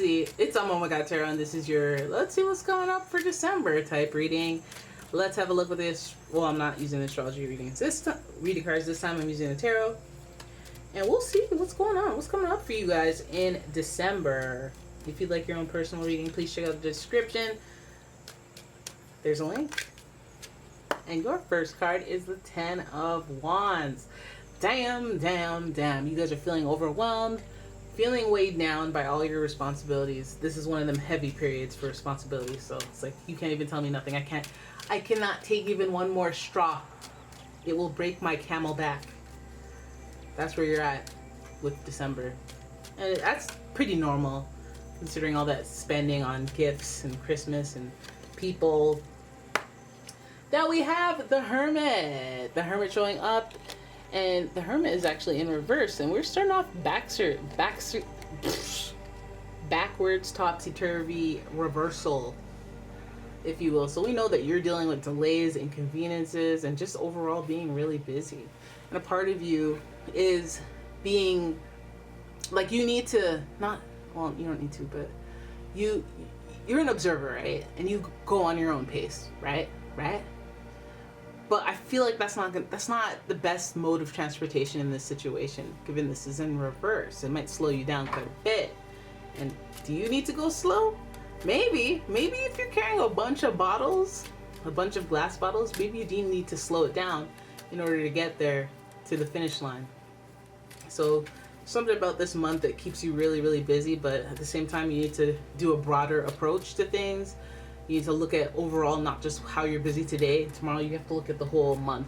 see. It's umomgtarot, and this is your let's see what's coming up for December type reading. Let's have a look with this. Well, I'm not using the astrology readings this time. Reading cards this time. I'm using the tarot, and we'll see what's going on. What's coming up for you guys in December. If you'd like your own personal reading, please check out the description. There's a link. And your first card is the Ten of Wands. Damn. You guys are feeling overwhelmed, feeling weighed down by all your responsibilities. This is one of them heavy periods for responsibilities. So it's like, you can't even tell me nothing. I cannot take even one more straw. It will break my camel back. That's where you're at with December. And that's pretty normal, considering all that spending on gifts and Christmas and people. Now we have the Hermit. The Hermit showing up, and the Hermit is actually in reverse, and we're starting off backwards, topsy-turvy reversal, if you will. So we know that you're dealing with delays, inconveniences, and just overall being really busy. And a part of you is being like, you need to not, well, you don't need to, but you're an observer, right? And you go on your own pace, right? But I feel like that's not the best mode of transportation in this situation, given this is in reverse. It might slow you down quite a bit. And do you need to go slow? Maybe if you're carrying a bunch of bottles, a bunch of glass bottles, maybe you do need to slow it down in order to get there to the finish line. So something about this month that keeps you really, really busy, but at the same time you need to do a broader approach to things. You need to look at overall, not just how you're busy today. Tomorrow you have to look at the whole month.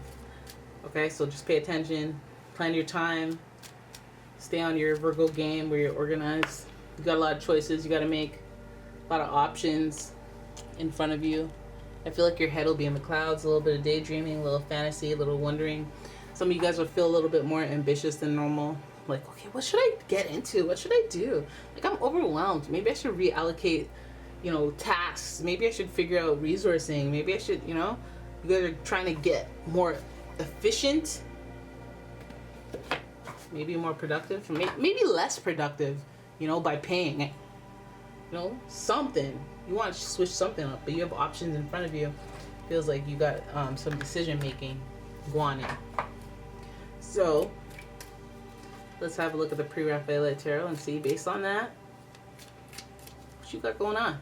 Okay, so just pay attention, plan your time, stay on your Virgo game where you're organized. You got a lot of choices you got to make, a lot of options in front of you. I feel like your head will be in the clouds, a little bit of daydreaming, a little fantasy, a little wondering. Some of you guys will feel a little bit more ambitious than normal. Like, okay, what should I get into? What should I do? Like, I'm overwhelmed. Maybe I should reallocate, tasks. Maybe I should figure out resourcing. Maybe I should, you guys are trying to get more efficient, maybe more productive, maybe less productive, by paying, something. You want to switch something up, but you have options in front of you. Feels like you got some decision making going on. So let's have a look at the pre-Raphaelite tarot and see, based on that, what you got going on.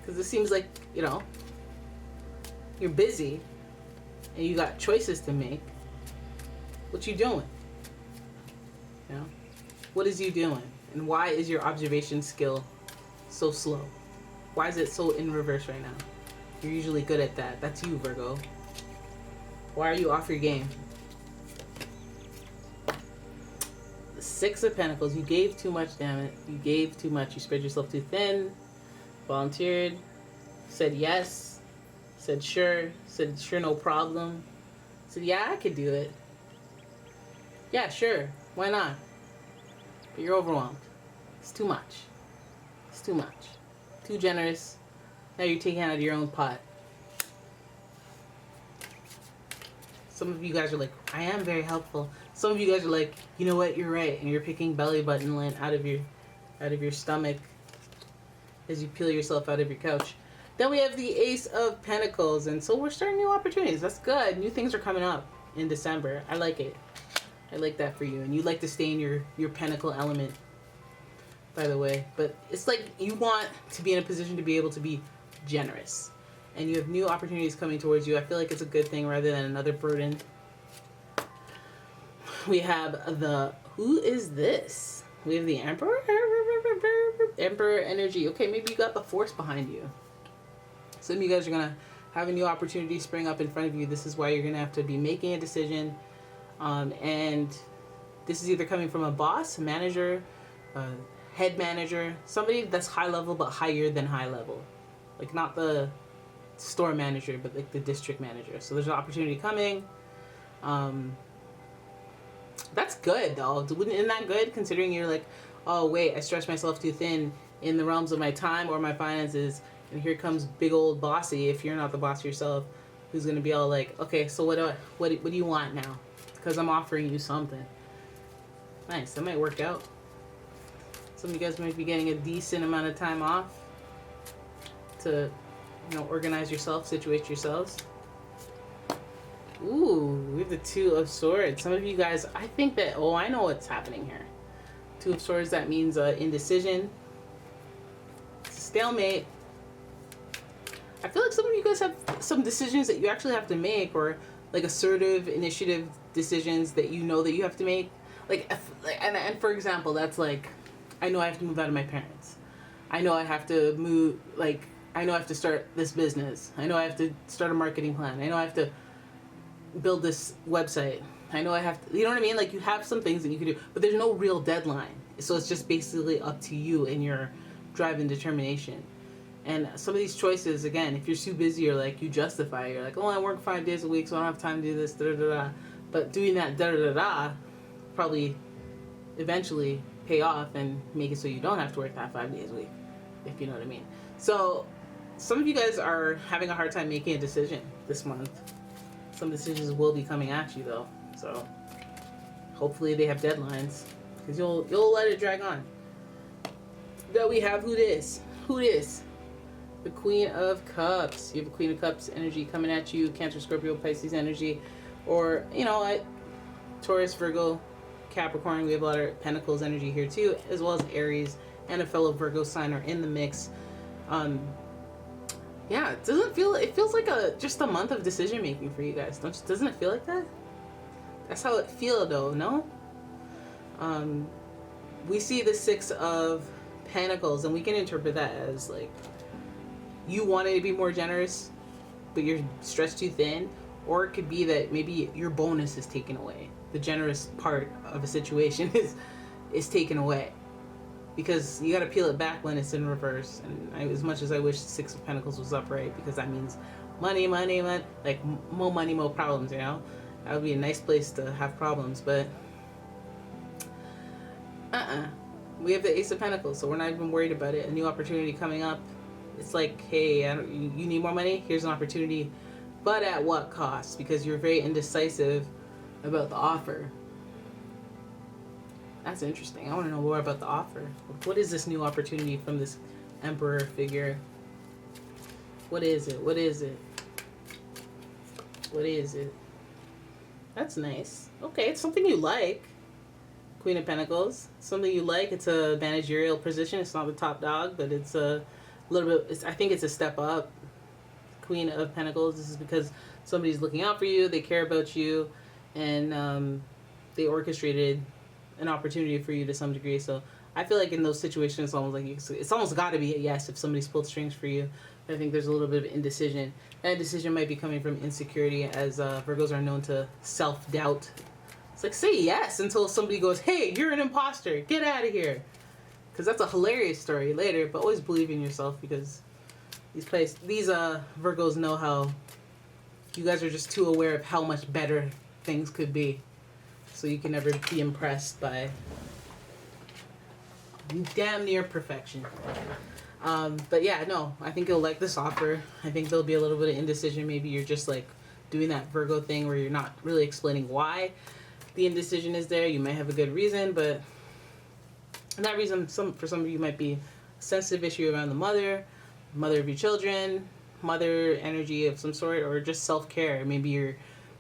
Because it seems like, you're busy and you got choices to make. What you doing? What is you doing? And why is your observation skill so slow? Why is it so in reverse right now? You're usually good at that. That's you, Virgo. Why are you off your game? The Six of Pentacles. You gave too much, damn it. You gave too much. You spread yourself too thin. Volunteered, said yes, said sure no problem, said yeah, I could do it. Yeah, sure, why not? But you're overwhelmed. It's too much. It's too much. Too generous. Now you're taking out of your own pot. Some of you guys are like, I am very helpful. Some of you guys are like, you know what, you're right, and you're picking belly button lint out of your stomach as you peel yourself out of your couch. Then we have the Ace of Pentacles, and so we're starting new opportunities. That's good. New things are coming up in December. I like it. I like that for you. And you like to stay in your pentacle element, by the way. But it's like you want to be in a position to be able to be generous. And you have new opportunities coming towards you. I feel like it's a good thing rather than another burden. We have who is this? We have the Emperor energy. Okay, maybe you got the Force behind you. Some of you guys are going to have a new opportunity spring up in front of you. This is why you're going to have to be making a decision. And this is either coming from a boss, a manager, head manager, somebody that's high level but higher than high level. Like not the store manager, but like the district manager. So there's an opportunity coming. That's good though. Isn't that good, considering you're like, oh wait, I stretched myself too thin in the realms of my time or my finances, and here comes big old bossy, if you're not the boss yourself, who's gonna be all like, okay, so what do you want now? Because I'm offering you something. Nice, that might work out. Some of you guys might be getting a decent amount of time off to, organize yourself, situate yourselves. Ooh, we have the Two of Swords. Some of you guys, I think that, I know what's happening here. Two of Swords, that means indecision, stalemate. I feel like some of you guys have some decisions that you actually have to make, or like assertive initiative decisions that you know that you have to make. And for example, that's like, I know I have to move out of my parents. I know I have to move, I know I have to start this business. I know I have to start a marketing plan. I know I have to build this website. I know I have to, you know what I mean? Like, you have some things that you can do, but there's no real deadline. So it's just basically up to you and your drive and determination. And some of these choices, again, if you're too busy, or like you justify, you're like, I work 5 days a week, so I don't have time to do this, da-da-da-da. But doing that da-da-da-da probably eventually pay off and make it so you don't have to work that 5 days a week, if you know what I mean. So some of you guys are having a hard time making a decision this month. Some decisions will be coming at you, though. So hopefully they have deadlines, because you'll let it drag on. Then we have who this? The Queen of Cups. You have a Queen of Cups energy coming at you, Cancer, Scorpio, Pisces energy, or, Taurus, Virgo, Capricorn. We have a lot of Pentacles energy here too, as well as Aries and a fellow Virgo sign are in the mix. Yeah, it feels like just a month of decision making for you guys. Doesn't it feel like that? That's how it feels, though, no? We see the Six of Pentacles, and we can interpret that as like, you wanted to be more generous, but you're stretched too thin. Or it could be that maybe your bonus is taken away. The generous part of a situation is taken away. Because you got to peel it back when it's in reverse. And as much as I wish Six of Pentacles was upright, because that means money, like more money, more problems, That would be a nice place to have problems. But we have the Ace of Pentacles, so we're not even worried about it. A new opportunity coming up. It's like, hey, you need more money? Here's an opportunity. But at what cost? Because you're very indecisive about the offer. That's interesting. I want to know more about the offer. What is this new opportunity from this Emperor figure? What is it? That's nice. Okay, it's something you like. Queen of Pentacles. Something you like. It's a managerial position. It's not the top dog, but it's a little bit, I think it's a step up. Queen of Pentacles. This is because somebody's looking out for you. They care about you. And they orchestrated an opportunity for you to some degree. So I feel like in those situations, it's almost got to be a yes if somebody's pulled strings for you. I think there's a little bit of indecision. That indecision might be coming from insecurity, as Virgos are known to self-doubt. It's like, say yes until somebody goes, hey, you're an imposter. Get out of here. Because that's a hilarious story later, but always believe in yourself, because these Virgos know how you guys are just too aware of how much better things could be. So you can never be impressed by damn near perfection. But yeah, no, I think you'll like this offer. I think there'll be a little bit of indecision. Maybe you're just like doing that Virgo thing where you're not really explaining why the indecision is there. You might have a good reason, but that reason for some of you might be a sensitive issue around the mother of your children, mother energy of some sort, or just self-care. Maybe your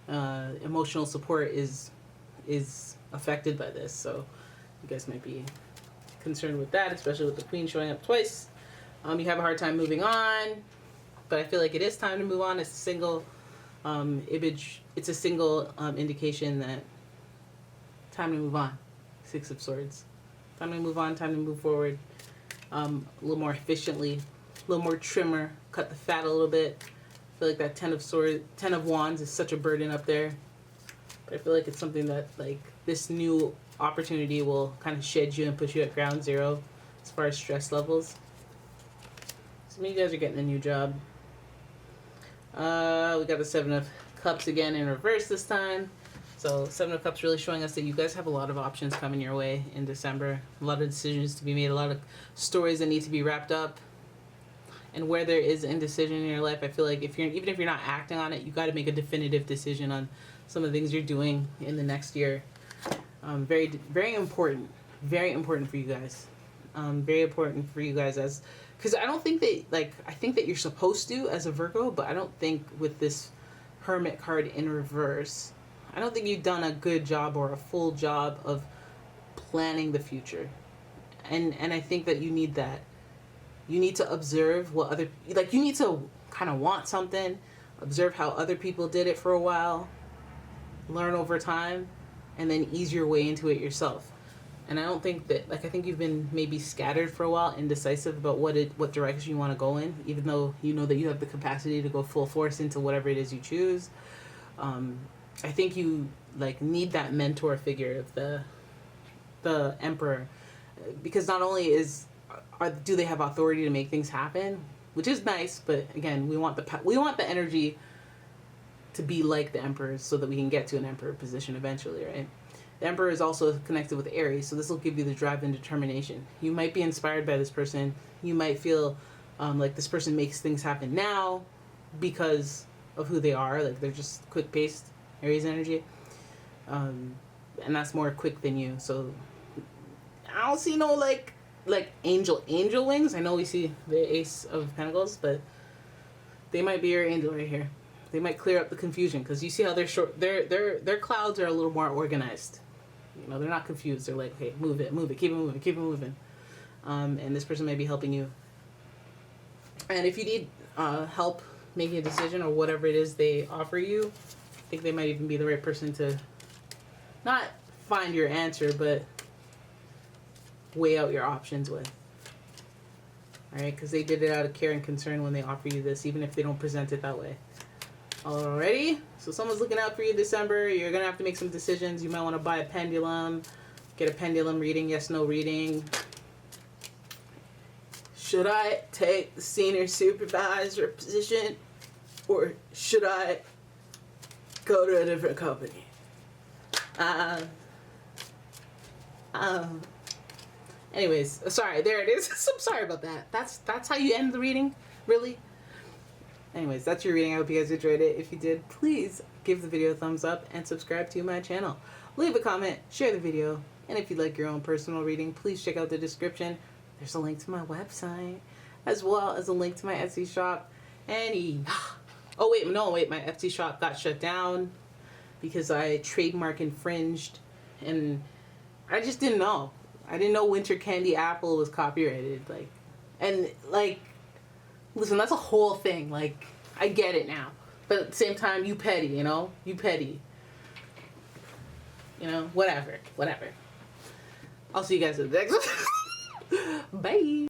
emotional support is affected by this, so you guys might be concerned with that, especially with the Queen showing up twice. You have a hard time moving on, but I feel like it is time to move on. It's a single image. It's a single indication that time to move on. Six of Swords. Time to move on. Time to move forward. A little more efficiently, a little more trimmer. Cut the fat a little bit. I feel like that Ten of Wands is such a burden up there. But I feel like it's something that, like, this new opportunity will kind of shed you and put you at ground zero as far as stress levels. Some of you guys are getting a new job. We got the Seven of Cups again in reverse this time. So Seven of Cups really showing us that you guys have a lot of options coming your way in December. A lot of decisions to be made, a lot of stories that need to be wrapped up. And where there is indecision in your life, I feel like even if you're not acting on it, you got to make a definitive decision on some of the things you're doing in the next year. Very, very important for you guys Very important for you guys as, because I don't think that, like, I think that you're supposed to as a Virgo, but I don't think with this Hermit card in reverse, I don't think you've done a good job or a full job of planning the future. And I think that you need that. You need to observe what other, like, you need to kind of want something, observe how other people did it for a while, learn over time, and then ease your way into it yourself. And I don't think that, like, I think you've been maybe scattered for a while, indecisive about what direction you want to go in, even though you know that you have the capacity to go full force into whatever it is you choose. I think you, like, need that mentor figure of the Emperor, because not only do they have authority to make things happen, which is nice, but again, we want the energy to be like the Emperor so that we can get to an Emperor position eventually, right? The Emperor is also connected with Aries, so this will give you the drive and determination. You might be inspired by this person. You might feel like this person makes things happen now because of who they are. Like, they're just quick-paced Aries energy. And that's more quick than you. So I don't see no, like angel wings. I know we see the Ace of Pentacles, but they might be your angel right here. They might clear up the confusion, because you see how they're short. Their clouds are a little more organized. You know, they're not confused. They're like, okay, move it, keep it moving. And this person may be helping you. And if you need help making a decision or whatever it is they offer you, I think they might even be the right person to not find your answer, but weigh out your options with. All right, because they did it out of care and concern when they offer you this, even if they don't present it that way. Alrighty, so someone's looking out for you December. You're gonna have to make some decisions. You might want to buy a pendulum, get a pendulum reading, yes, no reading. Should I take the senior supervisor position, or should I go to a different company? Anyways, sorry, there it is. I'm sorry about that. That's how you end the reading, really. Anyways, that's your reading. I hope you guys enjoyed it. If you did, please give the video a thumbs up and subscribe to my channel. Leave a comment, share the video, and if you'd like your own personal reading, please check out the description. There's a link to my website, as well as a link to my Etsy shop. And my Etsy shop got shut down because I trademark infringed, and I just didn't know. I didn't know Winter Candy Apple was copyrighted. Listen, that's a whole thing. Like, I get it now. But at the same time, you petty, you know? You petty. You know, whatever. I'll see you guys in the next one. Bye.